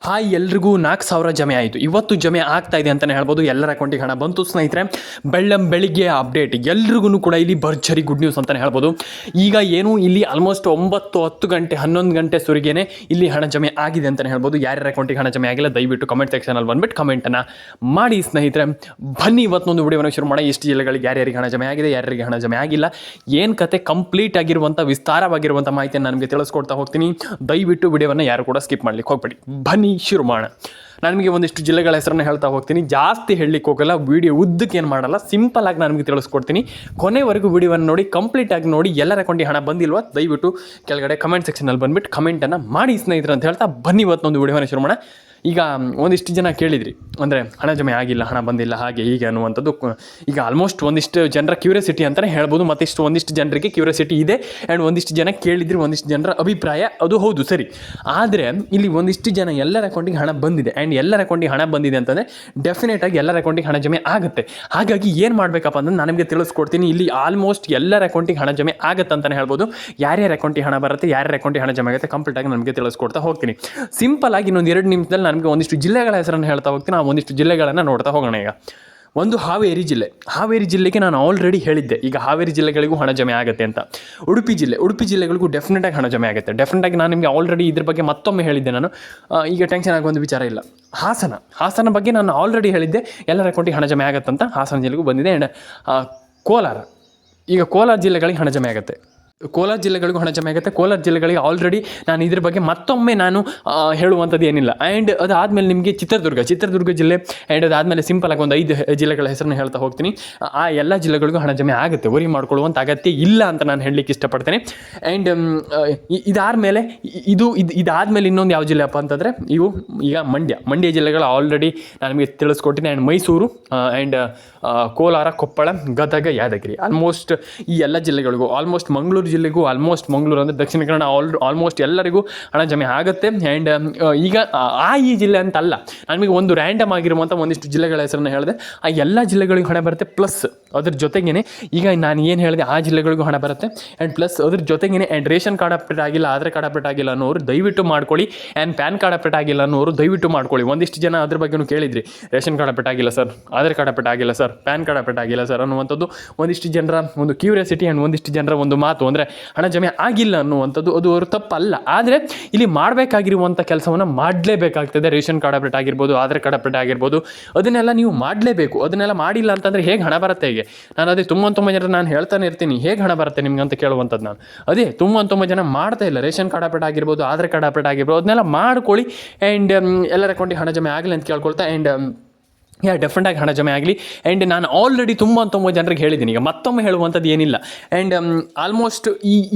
Hi ಎಲ್ರಿಗೂ 4,000 ಜಮೆ ಆಯಿತು. ಇವತ್ತು ಜಮೆ ಆಗ್ತಾ ಇದೆ ಅಂತಲೇ ಹೇಳ್ಬೋದು. ಎಲ್ಲರ ಅಕೌಂಟಿಗೆ ಹಣ ಬಂತು ಸ್ನೇಹಿತರೆ. ಬೆಳಿಗ್ಗೆ ಅಪ್ಡೇಟ್ ಎಲ್ರಿಗೂ ಕೂಡ ಇಲ್ಲಿ ಭರ್ಜರಿ ಗುಡ್ ನ್ಯೂಸ್ ಅಂತಲೇ ಹೇಳ್ಬೋದು. ಈಗ ಏನು ಇಲ್ಲಿ ಆಲ್ಮೋಸ್ಟ್ 9, 10 ಗಂಟೆ 11 ಗಂಟೆ ಸುರಿಗೇನೆ ಇಲ್ಲಿ ಹಣ ಜಮೆ ಆಗಿದೆ ಅಂತಲೇ ಹೇಳ್ಬೋದು. ಯಾರ್ಯಾರ ಅಕೌಂಟಿಗೆ ಹಣ ಜಮೆ ಆಗಿಲ್ಲ ದಯವಿಟ್ಟು ಕಮೆಂಟ್ ಸೆಕ್ಷನಲ್ಲಿ ಬಂದುಬಿಟ್ಟು ಕಮೆಂಟನ್ನು ಮಾಡಿ ಸ್ನೇಹಿತರೆ. ಬನ್ನಿ ಇವತ್ತೊಂದು ವಿಡಿಯೋವನ್ನು ಶುರು ಮಾಡಿ. ಎಷ್ಟು ಜಿಲ್ಲೆಗಳಿಗೆ ಯಾರ್ಯಾರಿಗೆ ಹಣ ಜಮೆ ಆಗಿದೆ, ಯಾರ್ಯಾರಿಗೆ ಹಣ ಜಮೆ ಆಗಿಲ್ಲ, ಏನು ಕತೆ ಕಂಪ್ಲೀಟ್ ಆಗಿರುವಂಥ ವಿಸ್ತಾರವಾಗಿರುವಂಥ ಮಾಹಿತಿಯನ್ನು ನನಗೆ ತಿಳಿಸ್ಕೊಡ್ತಾ ಹೋಗ್ತೀನಿ. ದಯವಿಟ್ಟು ವಿಡಿಯೋವನ್ನು ಯಾರು ಕೂಡ ಸ್ಕಿಪ್ ಮಾಡಲಿಕ್ಕೆ ಹೋಗ್ಬೇಡಿ. ಬನ್ನಿ ಶುರು ಮಾಡೋಣ. ನಾನು ನಿಮಗೆ ಒಂದಿಷ್ಟು ಜಿಲ್ಲೆಗಳ ಹೆಸರನ್ನು ಹೇಳ್ತಾ ಹೋಗ್ತೀನಿ. ಜಾಸ್ತಿ ಹೇಳಲಿಕ್ಕೆ ಹೋಗಲ್ಲ, ವೀಡಿಯೋ ಉದ್ದಕ್ಕೆ ಏನು ಮಾಡಲ್ಲ, ಸಿಂಪಲ್ ಆಗಿ ನಾನು ನಿಮಗೆ ತಿಳಿಸ್ಕೊಡ್ತೀನಿ. ಕೊನೆವರೆಗೂ ವೀಡಿಯೋವನ್ನು ನೋಡಿ, ಕಂಪ್ಲೀಟಾಗಿ ನೋಡಿ. ಎಲ್ಲರ ಅಕೌಂಟಿಗೆ ಹಣ ಬಂದಿಲ್ವಾ ದಯವಿಟ್ಟು ಕೆಳಗಡೆ ಕಮೆಂಟ್ ಸೆಕ್ಷನಲ್ಲಿ ಬಂದುಬಿಟ್ಟು ಕಮೆಂಟನ್ನು ಮಾಡಿ ಸ್ನೇಹಿತರೆ ಅಂತ ಹೇಳ್ತಾ ಬನ್ನಿ ಇವತ್ತೊಂದು ವೀಡಿಯೋವನ್ನು ಶುರು ಮಾಡೋಣ. ಈಗ ಒಂದಿಷ್ಟು ಜನ ಕೇಳಿದ್ರಿ, ಅಂದರೆ ಹಣ ಜಮೆ ಆಗಿಲ್ಲ, ಹಣ ಬಂದಿಲ್ಲ, ಹಾಗೆ ಹೀಗೆ ಅನ್ನುವಂಥದ್ದು. ಈಗ ಆಲ್ಮೋಸ್ಟ್ ಒಂದಿಷ್ಟು ಜನರ ಕ್ಯೂರಿಯಾಸಿಟಿ ಅಂತಲೇ ಹೇಳ್ಬೋದು. ಮತ್ತಿಷ್ಟು ಒಂದಿಷ್ಟು ಜನರಿಗೆ ಕ್ಯೂರಿಯಾಸಿಟಿ ಇದೆ ಆ್ಯಂಡ್ ಒಂದಿಷ್ಟು ಜನ ಕೇಳಿದ್ರಿ, ಒಂದಿಷ್ಟು ಜನರ ಅಭಿಪ್ರಾಯ ಅದು ಹೌದು ಸರಿ. ಆದರೆ ಇಲ್ಲಿ ಒಂದಿಷ್ಟು ಜನ ಎಲ್ಲರ ಅಕೌಂಟಿಗೆ ಹಣ ಬಂದಿದೆ ಆ್ಯಂಡ್ ಎಲ್ಲರ ಅಕೌಂಟಿಗೆ ಹಣ ಬಂದಿದೆ ಅಂತಂದರೆ ಡೆಫಿನೆಟಾಗಿ ಎಲ್ಲರ ಅಕೌಂಟಿಗೆ ಹಣ ಜಮೆ ಆಗುತ್ತೆ. ಹಾಗಾಗಿ ಏನು ಮಾಡಬೇಕಪ್ಪ ಅಂದರೆ ನಾನು ನಿಮಗೆ ತಿಳಿಸ್ಕೊಡ್ತೀನಿ. ಇಲ್ಲಿ ಆಲ್ಮೋಸ್ಟ್ ಎಲ್ಲರ ಅಕೌಂಟಿಗೆ ಹಣ ಜಮೆ ಆಗುತ್ತೆ ಅಂತಲೇ ಹೇಳ್ಬೋದು. ಯಾರ್ಯಾರ ಅಕೌಂಟಿಗೆ ಹಣ ಬರುತ್ತೆ, ಯಾರ್ಯಾರ ಅಕೌಂಟಿಗೆ ಹಣ ಜಮೆ ಆಗುತ್ತೆ ಕಂಪ್ಲೀಟಾಗಿ ನನಗೆ ತಿಳಿಸ್ಕೊಡ್ತಾ ಹೋಗ್ತೀನಿ. ಸಿಂಪಲ್ ಆಗಿ ಇನ್ನೊಂದು 2 ನಿಮಿಷದಲ್ಲಿ ನಮಗೆ ಒಂದಿಷ್ಟು ಜಿಲ್ಲೆಗಳ ಹೆಸರನ್ನು ಹೇಳ್ತಾ ಹೋಗ್ತೀನಿ. ಆ ಒಂದಿಷ್ಟು ಜಿಲ್ಲೆಗಳನ್ನು ನೋಡ್ತಾ ಹೋಗೋಣ. ಈಗ ಒಂದು ಹಾವೇರಿ ಜಿಲ್ಲೆಗೆ ನಾನು ಆಲ್ರೆಡಿ ಹೇಳಿದ್ದೆ, ಈಗ ಹಾವೇರಿ ಜಿಲ್ಲೆಗಳಿಗೂ ಹಣ ಜಮೆ ಆಗುತ್ತೆ ಅಂತ. ಉಡುಪಿ ಜಿಲ್ಲೆಗಳಿಗೂ ಡೆಫಿನೆಟಾಗಿ ಹಣ ಜಮೆ ಆಗುತ್ತೆ. ಡೆಫಿನೆಟಾಗಿ ನಾನು ನಿಮಗೆ ಆಲ್ರೆಡಿ ಇದ್ರ ಬಗ್ಗೆ ಮತ್ತೊಮ್ಮೆ ಹೇಳಿದ್ದೆ. ನಾನು ಈಗ ಟೆನ್ಷನ್ ಆಗುವಂಥ ವಿಚಾರ ಇಲ್ಲ. ಹಾಸನ ಬಗ್ಗೆ ನಾನು ಆಲ್ರೆಡಿ ಹೇಳಿದ್ದೆ, ಎಲ್ಲರ ಅಕೌಂಟಿಗೆ ಹಣ ಜಮೆ ಆಗುತ್ತಂತ. ಹಾಸನ ಜಿಲ್ಲೆಗೂ ಬಂದಿದೆ. ಆ್ಯಂಡ್ ಕೋಲಾರ ಜಿಲ್ಲೆಗಳಿಗೆ ಹಣ ಜಮೆ ಆಗುತ್ತೆ. ಕೋಲಾರ ಜಿಲ್ಲೆಗಳಿಗೆ ಆಲ್ರೆಡಿ ನಾನು ಇದ್ರ ಬಗ್ಗೆ ಮತ್ತೊಮ್ಮೆ ನಾನು ಹೇಳುವಂಥದ್ದು ಏನಿಲ್ಲ. ಆ್ಯಂಡ್ ಅದಾದಮೇಲೆ ನಿಮಗೆ ಚಿತ್ರದುರ್ಗ ಜಿಲ್ಲೆ ಆ್ಯಂಡ್ ಅದಾದಮೇಲೆ ಸಿಂಪಲ್ ಆಗಿ ಒಂದು 5 ಜಿಲ್ಲೆಗಳ ಹೆಸರನ್ನು ಹೇಳ್ತಾ ಹೋಗ್ತೀನಿ. ಆ ಎಲ್ಲ ಜಿಲ್ಲೆಗಳಿಗೂ ಹಣ ಜಮೆ ಆಗುತ್ತೆ, ವರಿ ಮಾಡ್ಕೊಳ್ಳುವಂಥ ಅಗತ್ಯ ಇಲ್ಲ ಅಂತ ನಾನು ಹೇಳಲಿಕ್ಕೆ ಇಷ್ಟಪಡ್ತೇನೆ. ಆ್ಯಂಡ್ ಇದಾದಮೇಲೆ ಇನ್ನೊಂದು ಯಾವ ಜಿಲ್ಲೆಪ್ಪ ಅಂತಂದರೆ ಈಗ ಮಂಡ್ಯ ಜಿಲ್ಲೆಗಳು ಆಲ್ರೆಡಿ ನಾನು ನಿಮಗೆ ತಿಳಿಸ್ಕೊಟ್ಟಿನಿ. And Mysuru and Kolar, Koppal, Gadag, Yadgir almost ಈ ಎಲ್ಲ ಜಿಲ್ಲೆಗಳಿಗೂ, ಆಲ್ಮೋಸ್ಟ್ ಮಂಗಳೂರು ಜಿಲ್ಲೆಗೂ, ಮಂಗಳೂರು ಅಂದರೆ ದಕ್ಷಿಣ ಕನ್ನಡ ಆಲ್ಮೋಸ್ಟ್ ಎಲ್ಲರಿಗೂ ಹಣ ಜಮೆ ಆಗುತ್ತೆ. ಆ್ಯಂಡ್ ಈಗ ಈ ಜಿಲ್ಲೆ ಅಂತಲ್ಲ, ನಮಗೆ ಒಂದು ರ್ಯಾಂಡಮ್ ಆಗಿರುವಂಥ ಒಂದಿಷ್ಟು ಜಿಲ್ಲೆಗಳ ಹೆಸರನ್ನು ಹೇಳಿದೆ. ಆ ಎಲ್ಲ ಜಿಲ್ಲೆಗಳಿಗೂ ಹಣ ಬರುತ್ತೆ. ಪ್ಲಸ್ ಅದ್ರ ಜೊತೆಗೇ ಈಗ ನಾನು ಏನು ಹೇಳಿದೆ ಆ ಜಿಲ್ಲೆಗಳಿಗೂ ಹಣ ಬರುತ್ತೆ. ಆ್ಯಂಡ್ ಪ್ಲಸ್ ಅದ್ರ ಜೊತೆಗೇ ಆ್ಯಂಡ್ ರೇಷನ್ ಕಾರ್ಡ್ ಅಪ್ಡೇಟ್ ಆಗಿಲ್ಲ, ಆಧಾರ್ ಕಾರ್ಡ್ ಅಪ್ಡೇಟ್ ಆಗಿಲ್ಲ ಅನ್ನೋರು ದಯವಿಟ್ಟು ಮಾಡ್ಕೊಳ್ಳಿ. ಆ್ಯಂಡ್ ಪ್ಯಾನ್ ಕಾರ್ಡ್ ಅಪ್ಡೇಟ್ ಆಗಿಲ್ಲ ಅನ್ನೋರು ದಯವಿಟ್ಟು ಮಾಡ್ಕೊಳ್ಳಿ. ಒಂದಿಷ್ಟು ಜನ ಅದ್ರ ಬಗ್ಗೆಯೂ ಕೇಳಿದ್ರಿ, ರೇಷನ್ ಕಾರ್ಡ್ ಅಪ್ಡೇಟ್ ಆಗಿಲ್ಲ ಸರ್, ಆಧಾರ್ ಕಾರ್ಡ್ ಅಪ್ಡೇಟ್ ಆಗಿಲ್ಲ ಸರ್, ಪ್ಯಾನ್ ಕಾರ್ಡ್ ಅಪ್ಡೇಟ್ ಆಗಿಲ್ಲ ಸರ್ ಅನ್ನುವಂಥದ್ದು ಒಂದಿಷ್ಟು ಜನರ ಒಂದು ಕ್ಯೂರಿಯಾಸಿಟಿ ಆ್ಯಂಡ್ ಒಂದಿಷ್ಟು ಜನರ ಒಂದು ಮಾತು. ಅಂದರೆ ಹಣ ಜಮೆ ಆಗಿಲ್ಲ ಅನ್ನುವಂಥದ್ದು ಅದು ಅವರು ತಪ್ಪಲ್ಲ. ಆದರೆ ಇಲ್ಲಿ ಮಾಡಬೇಕಾಗಿರುವಂಥ ಕೆಲಸವನ್ನು ಮಾಡಲೇಬೇಕಾಗ್ತದೆ. ರೇಷನ್ ಕಾರ್ಡ್ ಅಪ್ಡೇಟ್ ಆಗಿರ್ಬೋದು, ಆಧಾರ್ ಕಾರ್ಡ್ ಅಪ್ಡೇಟ್ ಆಗಿರ್ಬೋದು, ಅದನ್ನೆಲ್ಲ ನೀವು ಮಾಡಲೇಬೇಕು. ಅದನ್ನೆಲ್ಲ ಮಾಡಿಲ್ಲ ಅಂತಂದರೆ ಹೇಗೆ ಹಣ ಬರುತ್ತೆ? ಹೇಗೆ ನಾನು ಅದೇ ತುಂಬ ಜನ ನಾನು ಹೇಳ್ತಾನೆ ಇರ್ತೀನಿ, ಹೇಗೆ ಹಣ ಬರುತ್ತೆ ನಿಮ್ಗೆ ಅಂತ ಕೇಳುವಂಥದ್ದು. ನಾನು ಅದೇ ತುಂಬ ಜನ ಮಾಡ್ತಾ ಇಲ್ಲ. ರೇಷನ್ ಕಾರ್ಡ್ ಅಪ್ಡೇಟ್ ಆಗಿರ್ಬೋದು, ಆಧಾರ್ ಕಾರ್ಡ್ ಅಪ್ಡೇಟ್ ಆಗಿರ್ಬೋದು, ಅದನ್ನೆಲ್ಲ ಮಾಡ್ಕೊಳ್ಳಿ. ಆ್ಯಂಡ್ ಎಲ್ಲರ ಅಕೌಂಟಿಗೆ ಹಣ ಜಮೆ ಆಗಲಿ ಅಂತ ಕೇಳ್ಕೊಳ್ತಾ ಆ್ಯಂಡ್ ಡೆಫಿನೆಟಾಗಿ ಹಣ ಜಮೆ ಆಗಲಿ. ಆ್ಯಂಡ್ ನಾನು ಆಲ್ರೆಡಿ ತುಂಬ ಜನರಿಗೆ ಹೇಳಿದ್ದೀನಿ, ಈಗ ಮತ್ತೊಮ್ಮೆ ಹೇಳುವಂಥದ್ದು ಏನಿಲ್ಲ. ಆ್ಯಂಡ್ ಆಲ್ಮೋಸ್ಟ್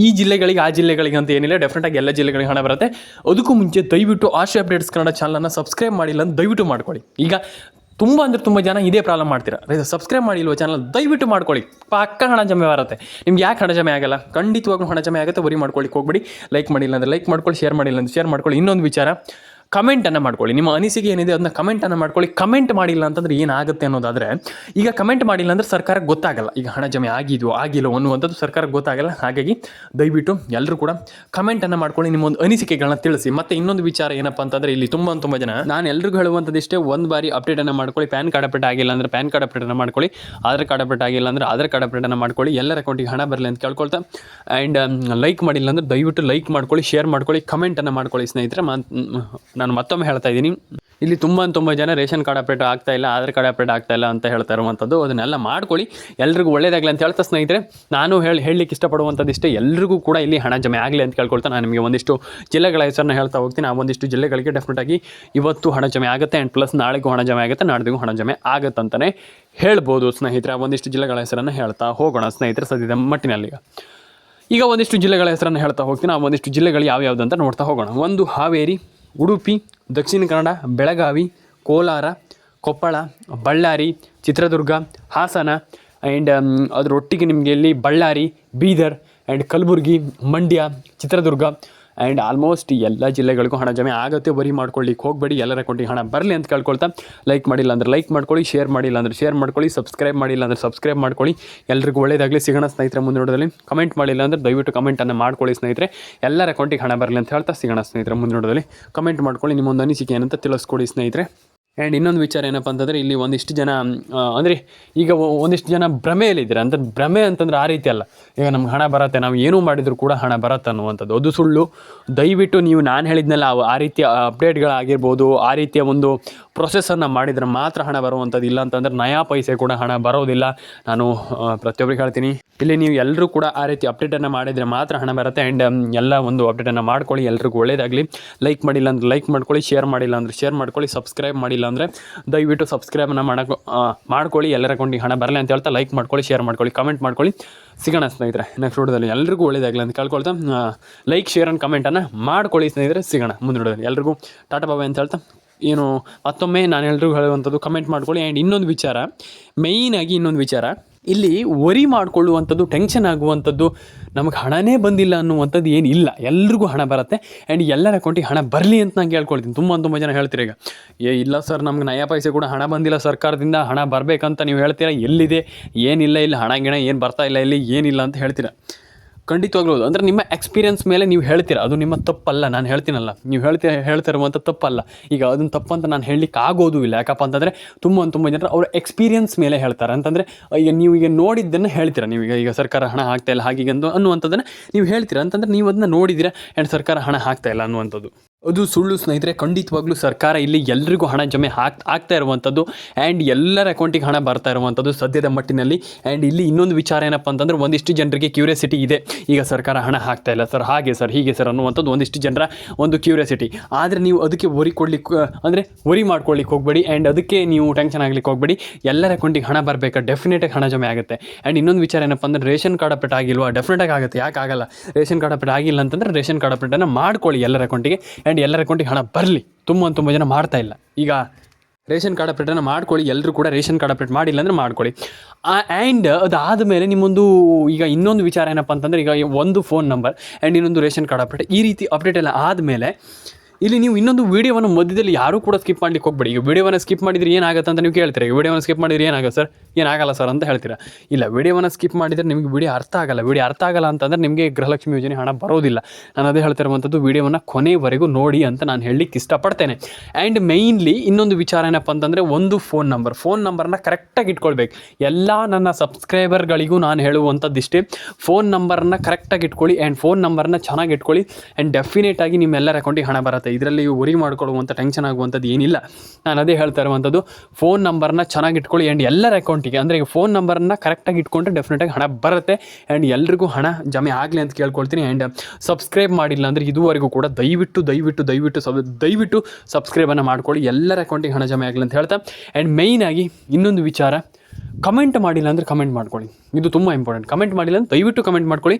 ಈ ಜಿಲ್ಲೆಗಳಿಗೆ ಆ ಜಿಲ್ಲೆಗಳಿಗೆ ಅಂತ ಏನಿಲ್ಲ, ಡೆಫಿನೆಟಾಗಿ ಎಲ್ಲ ಜಿಲ್ಲೆಗಳಿಗೆ ಹಣ ಬರುತ್ತೆ. ಅದಕ್ಕೂ ಮುಂಚೆ ದಯವಿಟ್ಟು ಆಶಾ ಅಪ್ಡೇಟ್ಸ್ ಕನ್ನಡ ಚಾನಲನ್ನು ಸಬ್ಸ್ಕ್ರೈಬ್ ಮಾಡಿಲ್ಲ ಅಂತ ದಯವಿಟ್ಟು ಮಾಡ್ಕೊಳ್ಳಿ. ಈಗ ತುಂಬ ಜನ ಇದೇ ಪ್ರಾಬ್ಲಮ್ ಮಾಡ್ತೀರಾ, ಸಬ್ಸ್ಕ್ರೈಬ್ ಮಾಡಿಲ್ವ ಚಾನಲ್, ದಯವಿಟ್ಟು ಮಾಡ್ಕೊಳ್ಳಿ. ಪಕ್ಕ ಹಣ ಜಮೆ ಬರುತ್ತೆ. ನಿಮ್ಗೆ ಯಾಕೆ ಹಣ ಜಮೆ ಆಗಲ್ಲ? ಖಂಡಿತವಾಗ್ಲೂ ಹಣ ಜಮೆ ಆಗುತ್ತೆ. ವರಿ ಮಾಡ್ಕೊಳ್ಳಿಕ್ಕೆ ಹೋಗ್ಬಿಡಿ. ಲೈಕ್ ಮಾಡಿಲ್ಲ ಅಂದರೆ ಲೈಕ್ ಮಾಡ್ಕೊಳ್ಳಿ, ಶೇರ್ ಮಾಡಿಲ್ಲ ಅಂದರೆ ಶೇರ್ ಮಾಡ್ಕೊಳ್ಳಿ. ಇನ್ನೊಂದು ವಿಚಾರ, ಕಮೆಂಟನ್ನು ಮಾಡ್ಕೊಳ್ಳಿ. ನಿಮ್ಮ ಅನಿಸಿಕೆ ಏನಿದೆ ಅದನ್ನ ಕಮೆಂಟನ್ನು ಮಾಡ್ಕೊಳ್ಳಿ. ಕಮೆಂಟ್ ಮಾಡಿಲ್ಲ ಅಂತಂದರೆ ಏನಾಗುತ್ತೆ ಅನ್ನೋದಾದರೆ, ಈಗ ಕಮೆಂಟ್ ಮಾಡಿಲ್ಲ ಅಂದರೆ ಸರ್ಕಾರಕ್ಕೆ ಗೊತ್ತಾಗಲ್ಲ ಈಗ ಹಣ ಜಮೆ ಆಗಿಲ್ಲೋ ಅನ್ನುವಂಥದ್ದು ಸರ್ಕಾರಕ್ಕೆ ಗೊತ್ತಾಗಲ್ಲ. ಹಾಗಾಗಿ ದಯವಿಟ್ಟು ಎಲ್ಲರೂ ಕೂಡ ಕಮೆಂಟನ್ನು ಮಾಡ್ಕೊಳ್ಳಿ, ನಿಮ್ಮ ಒಂದು ಅನಿಸಿಕೆಗಳನ್ನ ತಿಳಿಸಿ. ಮತ್ತು ಇನ್ನೊಂದು ವಿಚಾರ ಏನಪ್ಪ ಅಂತಂದರೆ, ಇಲ್ಲಿ ತುಂಬ ಜನ ನಾನು ಎಲ್ರಿಗೂ ಹೇಳುವಂಥದ್ದು ಇಷ್ಟೇ, ಒಂದು ಬಾರಿ ಅಪ್ಡೇಟನ್ನು ಮಾಡ್ಕೊಳ್ಳಿ. ಪ್ಯಾನ್ ಕಾರ್ಡ್ ಅಪ್ಡೇಟ್ ಆಗಿಲ್ಲ ಅಂದರೆ ಪ್ಯಾನ್ ಕಾರ್ಡ್ ಅಪ್ಡೇಟನ್ನು ಮಾಡ್ಕೊಳ್ಳಿ. ಆಧಾರ್ ಕಾರ್ಡ್ ಅಪ್ಡೇಟ್ ಆಗಿಲ್ಲ ಅಂದರೆ ಆಧಾರ್ ಕಾರ್ಡ್ ಅಪ್ಡೇಟನ್ನು ಮಾಡ್ಕೊಳ್ಳಿ. ಎಲ್ಲರ ಅಕೌಂಟಿಗೆ ಹಣ ಬರಲಿ ಅಂತ ಕೇಳ್ಕೊಳ್ತಾ ಆ್ಯಂಡ್ ಲೈಕ್ ಮಾಡಿಲ್ಲ ಅಂದರೆ ದಯವಿಟ್ಟು ಲೈಕ್ ಮಾಡ್ಕೊಳ್ಳಿ, ಶೇರ್ ಮಾಡ್ಕೊಳ್ಳಿ, ಕಮೆಂಟನ್ನು ಮಾಡ್ಕೊಳ್ಳಿ ಸ್ನೇಹಿತರೆ. ನಾನು ಮತ್ತೊಮ್ಮೆ ಹೇಳ್ತಾ ಇದ್ದೀನಿ, ಇಲ್ಲಿ ತುಂಬ ಜನ ರೇಷನ್ ಕಾರ್ಡ್ ಅಪ್ಡೇಟ್ ಆಗ್ತಾ ಇಲ್ಲ, ಆಧಾರ್ ಕಾರ್ಡ್ ಅಪ್ಡೇಟ್ ಆಗ್ತಾ ಇಲ್ಲ ಅಂತ ಹೇಳ್ತಾ ಇರುವಂಥದ್ದು. ಅದನ್ನೆಲ್ಲ ಮಾಡ್ಕೊಳ್ಳಿ, ಎಲ್ರಿಗೂ ಒಳ್ಳೇದಾಗಲಿ ಅಂತ ಹೇಳ್ತಾ ಸ್ನೇಹಿತರೆ. ನಾನು ಹೇಳಲಿಕ್ಕೆ ಇಷ್ಟಪಡುವಂಥದ್ದು ಇಷ್ಟೇ, ಎಲ್ರಿಗೂ ಕೂಡ ಇಲ್ಲಿ ಹಣ ಜಮೆ ಆಗಲಿ ಅಂತ ಕೇಳ್ಕೊಳ್ತಾ ನಾನು ನಿಮಗೆ ಒಂದಿಷ್ಟು ಜಿಲ್ಲೆಗಳ ಹೆಸರನ್ನ ಹೇಳ್ತಾ ಹೋಗ್ತೀನಿ. ಆ ಒಂದಿಷ್ಟು ಜಿಲ್ಲೆಗಳಿಗೆ ಡೆಫಿನೆಟಾಗಿ ಇವತ್ತು ಹಣ ಜಮೆ ಆಗುತ್ತೆ. ಆ್ಯಂಡ್ ಪ್ಲಸ್ ನಾಳೆಗೂ ಹಣ ಜಮೆ ಆಗುತ್ತೆ, ನಾಡಿಗೂ ಹಣ ಜಮೆ ಆಗುತ್ತೆ ಅಂತಲೇ ಹೇಳ್ಬೋದು ಸ್ನೇಹಿತರೆ. ಆ ಒಂದಿಷ್ಟು ಜಿಲ್ಲೆಗಳ ಹೆಸರನ್ನು ಹೇಳ್ತಾ ಹೋಗೋಣ ಸ್ನೇಹಿತರೆ ಸದ್ಯದ ಮಟ್ಟಿನಲ್ಲಿ. ಈಗ ಒಂದಿಷ್ಟು ಜಿಲ್ಲೆಗಳ ಹೆಸರನ್ನು ಹೇಳ್ತಾ ಹೋಗ್ತೀನಿ. ಆ ಒಂದಿಷ್ಟು ಜಿಲ್ಲೆಗಳು ಯಾವ್ಯಾವುದು ಅಂತ ನೋಡ್ತಾ ಹೋಗೋಣ. ಒಂದು ಹಾವೇರಿ, ಉಡುಪಿ, ದಕ್ಷಿಣ ಕನ್ನಡ, ಬೆಳಗಾವಿ, ಕೋಲಾರ, ಕೊಪ್ಪಳ, ಬಳ್ಳಾರಿ, ಚಿತ್ರದುರ್ಗ, ಹಾಸನ ಆ್ಯಂಡ್ ಅದರೊಟ್ಟಿಗೆ ನಿಮಗೆ ಇಲ್ಲಿ Ballari, Bidar and Kalaburagi, Mandya, Chitradurga and almost ಎಲ್ಲ ಜಿಲ್ಲೆಗಳಿಗೂ ಹಣ ಜಮೆ ಆಗುತ್ತೆ. ವರಿ ಮಾಡ್ಕೊಳ್ಳಿಕ್ಕೆ ಹೋಗಬೇಡಿ, ಎಲ್ಲರ ಅಕೌಂಟಿಗೆ ಹಣ ಬರಲಿ ಅಂತ ಕೇಳ್ಕೊಳ್ತಾ, ಲೈಕ್ ಮಾಡಿಲ್ಲ ಅಂದರೆ ಲೈಕ್ ಮಾಡ್ಕೊಳ್ಳಿ, ಶೇರ್ ಮಾಡಿಲ್ಲ ಅಂದರೆ ಶೇರ್ ಮಾಡ್ಕೊಳ್ಳಿ, ಸಬ್ಸ್ಕ್ರೈಬ್ ಮಾಡಿಲ್ಲ ಅಂದರೆ ಸಬ್ಸ್ಕ್ರೈಬ್ ಮಾಡ್ಕೊಳ್ಳಿ. ಎಲ್ರಿಗೂ ಒಳ್ಳೆಯದಾಗಲಿ. ಸಿಗೋಣ ಸ್ನೇಹಿತರೆ ಮುಂದಿನ ವಿಡಿಯೋದಲ್ಲಿ. ಕಮೆಂಟ್ ಮಾಡಿಲ್ಲ ಅಂದರೆ ದಯವಿಟ್ಟು ಕಮೆಂಟನ್ನು ಮಾಡ್ಕೊಳ್ಳಿ ಸ್ನೇಹಿತರೆ. ಎಲ್ಲರ ಅಕೌಂಟಿಗೆ ಹಣ ಬರಲಿ ಅಂತ ಹೇಳ್ತಾ ಸಿಗೋಣ ಸ್ನೇಹಿತರೆ ಮುಂದಿನ ವಿಡಿಯೋದಲ್ಲಿ. ಕಮೆಂಟ್ ಮಾಡ್ಕೊಳ್ಳಿ, ನಿಮ್ಮೊಂದು ಅನಿಸಿಕೆ ಏನಂತ ತಿಳಿಸ್ಕೊಡಿ ಸ್ನೇಹಿತರೆ. ಆ್ಯಂಡ್ ಇನ್ನೊಂದು ವಿಚಾರ ಏನಪ್ಪ ಅಂತಂದರೆ, ಇಲ್ಲಿ ಒಂದಿಷ್ಟು ಜನ ಅಂದರೆ ಈಗ ಒಂದಿಷ್ಟು ಜನ ಭ್ರಮೆಯಲ್ಲಿದ್ದಾರೆ. ಅಂತ ಭ್ರಮೆ ಅಂತಂದ್ರೆ ಆ ರೀತಿ ಅಲ್ಲ, ಈಗ ನಮ್ಗೆ ಹಣ ಬರುತ್ತೆ, ನಾವು ಏನೂ ಮಾಡಿದರೂ ಕೂಡ ಹಣ ಬರುತ್ತೆ ಅನ್ನುವಂಥದ್ದು ಅದು ಸುಳ್ಳು. ದಯವಿಟ್ಟು ನೀವು ನಾನು ಹೇಳಿದ್ನಲ್ಲ ಆ ರೀತಿಯ ಅಪ್ಡೇಟ್ಗಳಾಗಿರ್ಬೋದು, ಆ ರೀತಿಯ ಒಂದು ಪ್ರೊಸೆಸನ್ನು ಮಾಡಿದರೆ ಮಾತ್ರ ಹಣ ಬರುವಂಥದ್ದು. ಇಲ್ಲ ಅಂತಂದರೆ ನಯಾ ಪೈಸೆ ಕೂಡ ಹಣ ಬರೋದಿಲ್ಲ. ನಾನು ಪ್ರತಿಯೊಬ್ಬರಿಗೆ ಹೇಳ್ತೀನಿ, ಇಲ್ಲಿ ನೀವು ಎಲ್ಲರೂ ಕೂಡ ಆ ರೀತಿ ಅಪ್ಡೇಟನ್ನು ಮಾಡಿದರೆ ಮಾತ್ರ ಹಣ ಬರುತ್ತೆ. ಆ್ಯಂಡ್ ಎಲ್ಲ ಒಂದು ಅಪ್ಡೇಟನ್ನು ಮಾಡ್ಕೊಳ್ಳಿ, ಎಲ್ರಿಗೂ ಒಳ್ಳೆಯದಾಗಲಿ. ಲೈಕ್ ಮಾಡಿಲ್ಲ ಅಂದರೆ ಲೈಕ್ ಮಾಡ್ಕೊಳ್ಳಿ, ಶೇರ್ ಮಾಡಿಲ್ಲ ಅಂದರೆ ಶೇರ್ ಮಾಡ್ಕೊಳ್ಳಿ, ಸಬ್ಸ್ಕ್ರೈಬ್ ಮಾಡಿಲ್ಲ ಅಂದರೆ ದಯವಿಟ್ಟು ಸಬ್ಸ್ಕ್ರೈಬನ್ನು ಮಾಡ್ಕೊಳ್ಳಿ. ಎಲ್ಲರ ಅಕೌಂಟಿಗೆ ಹಣ ಬರಲಿ ಅಂತ ಹೇಳ್ತಾ ಲೈಕ್ ಮಾಡ್ಕೊಳ್ಳಿ, ಶೇರ್ ಮಾಡ್ಕೊಳ್ಳಿ, ಕಮೆಂಟ್ ಮಾಡ್ಕೊಳ್ಳಿ. ಸಿಗೋಣ ಸ್ನೇಹಿತರೆ ನೆಕ್ಸ್ಟ್ ವಿಡಿಯೋದಲ್ಲಿ. ಎಲ್ರಿಗೂ ಒಳ್ಳೆಯದಾಗಲಿ ಅಂತ ಕೇಳ್ಕೊಳ್ತಾ ಲೈಕ್ ಶೇರ್ ಆ್ಯಂಡ್ ಕಮೆಂಟನ್ನು ಮಾಡ್ಕೊಳ್ಳಿ ಸ್ನೇಹಿತರೆ. ಸಿಗೋಣ ಮುಂದಿನ ವಿಡಿಯೋದಲ್ಲಿ. ಎಲ್ರಿಗೂ ಟಾಟಾ ಬಾಬಾ ಅಂತ ಹೇಳ್ತಾ ಏನು ಮತ್ತೊಮ್ಮೆ ನಾನು ಎಲ್ರಿಗೂ ಹೇಳುವಂಥದ್ದು ಕಮೆಂಟ್ ಮಾಡ್ಕೊಳ್ಳಿ. ಆ್ಯಂಡ್ ಇನ್ನೊಂದು ವಿಚಾರ, ಮೇಯ್ನಾಗಿ ಇನ್ನೊಂದು ವಿಚಾರ, ಇಲ್ಲಿ ವರಿ ಮಾಡಿಕೊಳ್ಳುವಂಥದ್ದು, ಟೆನ್ಷನ್ ಆಗುವಂಥದ್ದು, ನಮಗೆ ಹಣನೇ ಬಂದಿಲ್ಲ ಅನ್ನುವಂಥದ್ದು ಏನಿಲ್ಲ. ಎಲ್ರಿಗೂ ಹಣ ಬರುತ್ತೆ. ಆ್ಯಂಡ್ ಎಲ್ಲರ ಅಕೌಂಟಿಗೆ ಹಣ ಬರಲಿ ಅಂತ ನಾನು ಕೇಳ್ಕೊಳ್ತೀನಿ. ತುಂಬ ಜನ ಹೇಳ್ತೀರಿ ಈಗ, ಇಲ್ಲ ಸರ್ ನಮ್ಗೆ ನಯಾ ಪೈಸೆ ಕೂಡ ಹಣ ಬಂದಿಲ್ಲ ಸರ್ಕಾರದಿಂದ, ಹಣ ಬರಬೇಕಂತ ನೀವು ಹೇಳ್ತೀರಾ. ಎಲ್ಲಿದೆ ಏನಿಲ್ಲ, ಇಲ್ಲಿ ಹಣ ಗಿಣ ಏನು ಬರ್ತಾ ಇಲ್ಲ, ಇಲ್ಲಿ ಏನಿಲ್ಲ ಅಂತ ಹೇಳ್ತೀರಾ. ಖಂಡಿತವಾಗ್ಲೂ ಅಂದರೆ ನಿಮ್ಮ ಎಕ್ಸ್ಪೀರಿಯನ್ಸ್ ಮೇಲೆ ನೀವು ಹೇಳ್ತೀರಾ, ಅದು ನಿಮ್ಮ ತಪ್ಪಲ್ಲ. ನಾನು ಹೇಳ್ತೀನಲ್ಲ, ನೀವು ಹೇಳ್ತಾ ಇರುವಂಥ ತಪ್ಪಲ್ಲ. ಈಗ ಅದನ್ನು ತಪ್ಪಂತ ನಾನು ಹೇಳಲಿಕ್ಕೆ ಆಗೋದು ಇಲ್ಲ. ಯಾಕಪ್ಪ ಅಂತಂದರೆ ತುಂಬ ಜನರು ಅವ್ರ ಎಕ್ಸ್ಪೀರಿಯನ್ಸ್ ಮೇಲೆ ಹೇಳ್ತಾರೆ. ಅಂತಂದರೆ ಈಗ ನೀವು ಈಗ ನೋಡಿದ್ದನ್ನು ಹೇಳ್ತೀರಾ. ನೀವು ಈಗ ಸರ್ಕಾರ ಹಣ ಹಾಕ್ತಾ ಇಲ್ಲ ಹಾಗೆ ಅನ್ನುವಂಥದ್ದನ್ನು ನೀವು ಹೇಳ್ತೀರಾ. ಅಂತಂದರೆ ನೀವು ಅದನ್ನ ನೋಡಿದ್ದೀರಾ ಆ್ಯಂಡ್ ಸರ್ಕಾರ ಹಣ ಹಾಕ್ತಾ ಇಲ್ಲ ಅನ್ನುವಂಥದ್ದು ಅದು ಸುಳ್ಳು ಸ್ನೇಹಿತರೆ. ಖಂಡಿತವಾಗ್ಲೂ ಸರ್ಕಾರ ಇಲ್ಲಿ ಎಲ್ರಿಗೂ ಹಣ ಜಮೆ ಆಗ್ತಾ ಇರುವಂಥದ್ದು ಆ್ಯಂಡ್ ಎಲ್ಲರ ಅಕೌಂಟಿಗೆ ಹಣ ಬರ್ತಾ ಇರುವಂಥದ್ದು ಸದ್ಯದ ಮಟ್ಟಿನಲ್ಲಿ. ಆ್ಯಂಡ್ ಇಲ್ಲಿ ಇನ್ನೊಂದು ವಿಚಾರ ಏನಪ್ಪ ಅಂತಂದರೆ, ಒಂದಿಷ್ಟು ಜನರಿಗೆ ಕ್ಯೂರಿಯಾಸಿಟಿ ಇದೆ, ಈಗ ಸರ್ಕಾರ ಹಣ ಹಾಕ್ತಾ ಇಲ್ಲ ಸರ್, ಹಾಗೆ ಸರ್, ಹೀಗೆ ಸರ್ ಅನ್ನುವಂಥದ್ದು ಒಂದಿಷ್ಟು ಜನರ ಒಂದು ಕ್ಯೂರಿಯಾಸಿಟಿ. ಆದರೆ ನೀವು ಅದಕ್ಕೆ ವರಿ ಮಾಡ್ಕೊಳ್ಳಿಕ್ಕೆ ಹೋಗಬೇಡಿ. ಆ್ಯಂಡ್ ಅದಕ್ಕೆ ನೀವು ಟೆನ್ಷನ್ ಆಗಲಿಕ್ಕೆ ಹೋಗಬೇಡಿ. ಎಲ್ಲರ ಅಕೌಂಟಿಗೆ ಹಣ ಬರಬೇಕಾ, ಡೆಫಿನೆಟಾಗಿ ಹಣ ಜಮೆ ಆಗುತ್ತೆ. ಆ್ಯಂಡ್ ಇನ್ನೊಂದು ವಿಚಾರ ಏನಪ್ಪ ಅಂದರೆ, ರೇಷನ್ ಕಾರ್ಡ್ ಅಪ್ಡೇಟ್ ಆಗಿಲ್ವಾ, ಡೆಫಿನೆಟಾಗಿ ಆಗುತ್ತೆ. ಯಾಕೆ ಆಗಲ್ಲ? ರೇಷನ್ ಕಾರ್ಡ್ ಅಪ್ಡೇಟ್ ಆಗಿಲ್ಲ ಅಂತಂದರೆ ರೇಷನ್ ಕಾರ್ಡ್ ಅಪ್ಡೇಟನ್ನು ಮಾಡ್ಕೊಳ್ಳಿ ಎಲ್ಲರ ಅಕೌಂಟಿಗೆ. ಆ್ಯಂಡ್ ಎಲ್ಲರ ಅಕೌಂಟಿಗೆ ಹಣ ಬರಲಿ. ತುಂಬ ಜನ ಮಾಡ್ತಾ ಇಲ್ಲ. ಈಗ ರೇಷನ್ ಕಾರ್ಡ್ ಅಪ್ಡೇಟನ್ನು ಮಾಡ್ಕೊಳ್ಳಿ. ಎಲ್ಲರೂ ಕೂಡ ರೇಷನ್ ಕಾರ್ಡ್ ಅಪ್ಡೇಟ್ ಮಾಡಿಲ್ಲ ಅಂದರೆ ಮಾಡ್ಕೊಳ್ಳಿ. ಆ್ಯಂಡ್ ಅದಾದ ಮೇಲೆ ನಿಮ್ಮೊಂದು ಈಗ ಇನ್ನೊಂದು ವಿಚಾರ ಏನಪ್ಪ ಅಂತಂದರೆ, ಈಗ ಒಂದು ಫೋನ್ ನಂಬರ್ ಆ್ಯಂಡ್ ಇನ್ನೊಂದು ರೇಷನ್ ಕಾರ್ಡ್ ಅಪ್ಡೇಟ್, ಈ ರೀತಿ ಅಪ್ಡೇಟ್ ಎಲ್ಲ ಆದಮೇಲೆ ಇಲ್ಲಿ ನೀವು ಇನ್ನೊಂದು ವೀಡಿಯೋವನ್ನು ಮಧ್ಯದಲ್ಲಿ ಯಾರೂ ಕೂಡ ಸ್ಕಿಪ್ ಮಾಡಲಿಕ್ಕೆ ಹೋಗಬೇಡಿ. ಈಗ ವೀಡಿಯೋವನ್ನು ಸ್ಕಿಪ್ ಮಾಡಿದರೆ ಏನಾಗುತ್ತೆ ಅಂತ ನೀವು ಕೇಳ್ತೀರಾ. ಈಗ ವೀಡಿಯೋವನ್ನು ಸ್ಕಿಪ್ ಮಾಡಿದರೆ ಏನಾಗುತ್ತೆ ಸರ್, ಏನಾಗಲ್ಲ ಸರ್ ಅಂತ ಹೇಳ್ತೀರಾ. ಇಲ್ಲ, ವೀಡಿಯೋವನ್ನು ಸ್ಕಿಪ್ ಮಾಡಿದರೆ ನಿಮಗೆ ವಿಡಿಯೋ ಅರ್ಥ ಆಗಲ್ಲ. ವಿಡಿಯೋ ಅರ್ಥ ಆಗಲ್ಲ ಅಂತಂದರೆ ನಿಮಗೆ ಗೃಹಲಕ್ಷ್ಮಿ ಯೋಜನೆ ಹಣ ಬರೋದಿಲ್ಲ. ನಾನು ಅದೇ ಹೇಳ್ತಾ ಇರುವಂಥದ್ದು, ವೀಡಿಯೋವನ್ನು ಕೊನೆವರೆಗೂ ನೋಡಿ ಅಂತ ನಾನು ಹೇಳಲಿಕ್ಕೆ ಇಷ್ಟಪಡ್ತೇನೆ. ಆ್ಯಂಡ್ ಮೇಯ್ನ್ಲಿ ಇನ್ನೊಂದು ವಿಚಾರ ಏನಪ್ಪ ಅಂತಂದರೆ, ಒಂದು ಫೋನ್ ನಂಬರ್ನ ಕರೆಕ್ಟಾಗಿ ಇಟ್ಕೊಳ್ಬೇಕು. ಎಲ್ಲ ನನ್ನ ಸಬ್ಸ್ಕ್ರೈಬರ್ಗಳಿಗೂ ನಾನು ಹೇಳುವಂಥದ್ದಿಷ್ಟೇ, ಫೋನ್ ನಂಬರನ್ನು ಕರೆಕ್ಟಾಗಿ ಇಟ್ಕೊಳ್ಳಿ. ಆ್ಯಂಡ್ ಫೋನ್ ನಂಬರನ್ನ ಚೆನ್ನಾಗಿ ಇಟ್ಕೊಳ್ಳಿ. ಆ್ಯಂಡ್ ಡೆಫಿನೆಟಾಗಿ ನಿಮ್ಮೆಲ್ಲರ ಅಕೌಂಟಿಗೆ ಹಣ ಬರುತ್ತೆ. ಇದರಲ್ಲಿ ವರಿ ಮಾಡ್ಕೊಳ್ಳುವಂಥ ಟೆನ್ಷನ್ ಆಗುವಂಥದ್ದು ಏನಿಲ್ಲ. ನಾನು ಅದೇ ಹೇಳ್ತಾ ಇರುವಂಥದ್ದು, ಫೋನ್ ನಂಬರ್ನ ಚೆನ್ನಾಗಿ ಇಟ್ಕೊಳ್ಳಿ. ಆ್ಯಂಡ್ ಎಲ್ಲರ ಅಕೌಂಟಿಗೆ ಅಂದರೆ ಈಗ ಫೋನ್ ನಂಬರನ್ನು ಕರೆಕ್ಟಾಗಿ ಇಟ್ಕೊಂಡ್ರೆ ಡೆಫಿನೆಟಾಗಿ ಹಣ ಬರುತ್ತೆ. ಆ್ಯಂಡ್ ಎಲ್ರಿಗೂ ಹಣ ಜಮೆ ಆಗಲಿ ಅಂತ ಕೇಳ್ಕೊಳ್ತೀನಿ. ಆ್ಯಂಡ್ ಸಬ್ಸ್ಕ್ರೈಬ್ ಮಾಡಿಲ್ಲ ಅಂದರೆ ಇದುವರೆಗೂ ಕೂಡ ದಯವಿಟ್ಟು ಸಬ್ಸ್ಕ್ರೈಬನ್ನು ಮಾಡ್ಕೊಳ್ಳಿ. ಎಲ್ಲರ ಅಕೌಂಟಿಗೆ ಹಣ ಜಮೆ ಆಗಲಿ ಅಂತ ಹೇಳ್ತಾ, ಆ್ಯಂಡ್ ಮೇಯ್ನಾಗಿ ಇನ್ನೊಂದು ವಿಚಾರ, ಕಮೆಂಟ್ ಮಾಡಿಲ್ಲ ಅಂದರೆ ಕಮೆಂಟ್ ಮಾಡ್ಕೊಳ್ಳಿ. ಇದು ತುಂಬ ಇಂಪಾರ್ಟೆಂಟ್. ಕಮೆಂಟ್ ಮಾಡಿಲ್ಲ ಅಂದರೆ ದಯವಿಟ್ಟು ಕಮೆಂಟ್ ಮಾಡ್ಕೊಳ್ಳಿ.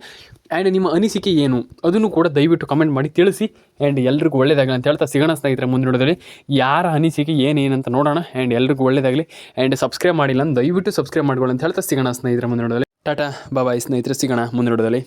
ಆ್ಯಂಡ್ ನಿಮ್ಮ ಅನಿಸಿಕೆ ಏನು ಅದನ್ನು ಕೂಡ ದಯವಿಟ್ಟು ಕಮೆಂಟ್ ಮಾಡಿ ತಿಳಿಸಿ. ಆ್ಯಂಡ್ ಎಲ್ರಿಗೂ ಒಳ್ಳೆಯದಾಗಲಿ ಅಂತ ಹೇಳ್ತಾ ಸಿಗೋಣ ಸ್ನೇಹಿತರೆ ಮುಂದಿನ ವಿಡಿಯೋದಲ್ಲಿ. ಯಾರ ಅನಿಸಿಕೆ ಏನಂತ ನೋಡೋಣ. ಆ್ಯಂಡ್ ಎಲ್ರಿಗೂ ಒಳ್ಳೆಯದಾಗಲಿ. ಆ್ಯಂಡ್ ಸಬ್ಸ್ಕ್ರೈಬ್ ಮಾಡಿಲ್ಲ ಅಂದರೆ ದಯವಿಟ್ಟು ಸಬ್ಸ್ಕ್ರೈಬ್ ಮಾಡ್ಕೊಳ್ಳಿ ಅಂತ ಹೇಳ್ತಾ ಸಿಗೋಣ ಸ್ನೇಹಿತರೆ ಮುಂದಿನ ವಿಡಿಯೋದಲ್ಲಿ. ಟಾಟಾ ಬಾಯ್ ಸ್ನೇಹಿತರೆ, ಸಿಗೋಣ ಮುಂದಿನ ವಿಡಿಯೋದಲ್ಲಿ.